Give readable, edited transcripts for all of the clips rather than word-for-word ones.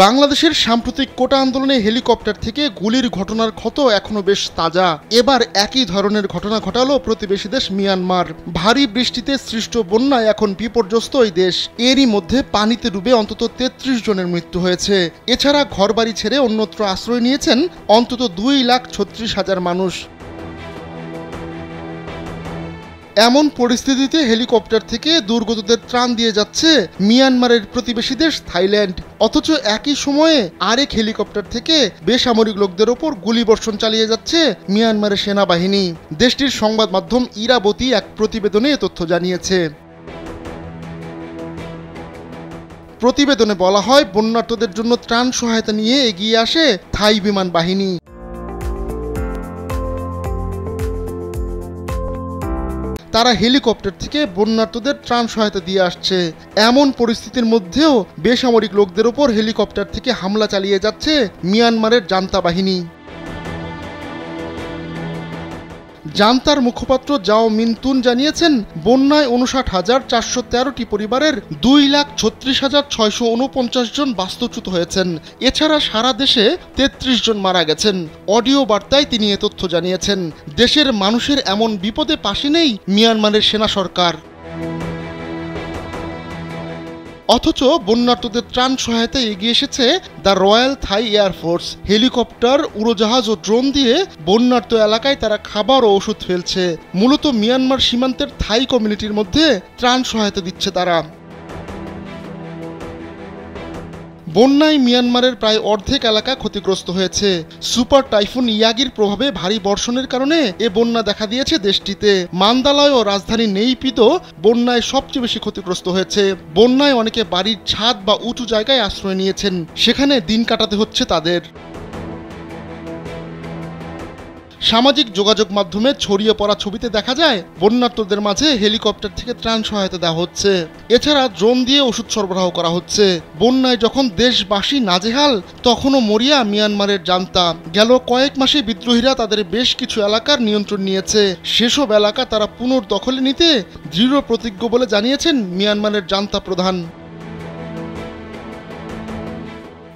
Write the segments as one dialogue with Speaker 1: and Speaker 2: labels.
Speaker 1: বাংলাদেশের সাম্প্রতিক কোটা আন্দোলনে হেলিকপ্টার থেকে গুলির ঘটনার ক্ষত এখনো বেশ তাজা। এবার একই ধরনের ঘটনা ঘটালো প্রতিবেশী দেশ মিয়ানমার। ভারী বৃষ্টিতে সৃষ্ট বন্যায় এখন বিপর্যস্ত ওই দেশ। এরই মধ্যে পানিতে ডুবে অন্তত ৩৩ জনের মৃত্যু হয়েছে। এছাড়া ঘরবাড়ি ছেড়ে অন্যত্র আশ্রয় নিয়েছেন অন্তত ২,৩৬,০০০ মানুষ। এমন পরিস্থিতিতে হেলিকপ্টার থেকে দুর্গতদের ত্রাণ দিয়ে যাচ্ছে মিয়ানমারের প্রতিবেশী দেশ থাইল্যান্ড। অথচ একই সময়ে আরেক হেলিকপ্টার থেকে বেসামরিক লোকদের ওপর গুলিবর্ষণ চালিয়ে যাচ্ছে মিয়ানমারের সেনাবাহিনী। দেশটির সংবাদ মাধ্যম ইরাবতী এক প্রতিবেদনে এ তথ্য জানিয়েছে। প্রতিবেদনে বলা হয়, বন্যার্তদের জন্য ত্রাণ সহায়তা নিয়ে এগিয়ে আসে থাই বিমান বাহিনী। তারা হেলিকপ্টার থেকে বন্যার্তদের ত্রাণ সহায়তা দিয়ে আসছে। এমন পরিস্থিতির মধ্যেও বেসামরিক লোকদের ওপর হেলিকপ্টার থেকে হামলা চালিয়ে যাচ্ছে মিয়ানমারের জান্তা বাহিনী। জান্তার মুখপাত্র জাও মিনতুন জানিয়েছেন, বন্যায় ৫৯,৪১৩টি পরিবারের ২,৩৬,৬৪৯ জন বাস্তুচ্যুত হয়েছেন। এছাড়া সারা দেশে ৩৩ জন মারা গেছেন। অডিও বার্তায় তিনি এ তথ্য জানিয়েছেন। দেশের মানুষের এমন বিপদে পাশে নেই মিয়ানমারের সেনা সরকার। অথচ বন্যার্তদের ত্রাণ সহায়তায় এগিয়ে এসেছে the Royal Thai air force. Helicopter, উড়োজাহাজ ও ড্রোন দিয়ে বন্যার্ত এলাকায় তারা খাবার ও ওষুধ ফেলছে। মূলত মিয়ানমার সীমান্তের থাই কমিউনিটির মধ্যে ত্রাণ সহায়তা দিচ্ছে তারা। বন্যায় মিয়ানমারের প্রায় অর্ধেক এলাকা ক্ষতিগ্রস্ত হয়েছে। সুপার টাইফুন ইয়াগির প্রভাবে ভারী বর্ষণের কারণে এ বন্যা দেখা দিয়েছে দেশটিতে। মান্দালয় ও রাজধানী নেইপিদো বন্যায় সবচেয়ে বেশি ক্ষতিগ্রস্ত হয়েছে। বন্যায় অনেকে বাড়ির ছাদ বা উঁচু জায়গায় আশ্রয় নিয়েছেন, সেখানে দিন কাটাতে হচ্ছে তাদের। সামাজিক যোগাযোগ মাধ্যমে ছড়িয়ে পড়া ছবিতে দেখা যায় বন্যার্তদের মাঝে হেলিকপ্টার থেকে ত্রাণ সহায়তা দেওয়া হচ্ছে। এছাড়া ড্রোন দিয়ে ওষুধ সরবরাহ করা হচ্ছে। বন্যায় যখন দেশবাসী নাজেহাল, তখনও মরিয়া মিয়ানমারের জান্তা। গেল কয়েক মাসে বিদ্রোহীরা তাদের বেশ কিছু এলাকার নিয়ন্ত্রণ নিয়েছে। সেসব এলাকা তারা পুনর্দখলে নিতে দৃঢ় প্রতিজ্ঞ বলে জানিয়েছেন মিয়ানমারের জান্তা প্রধান।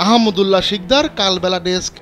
Speaker 1: আহমদুল্লাহ শিকদার, কালবেলা ডেস্ক।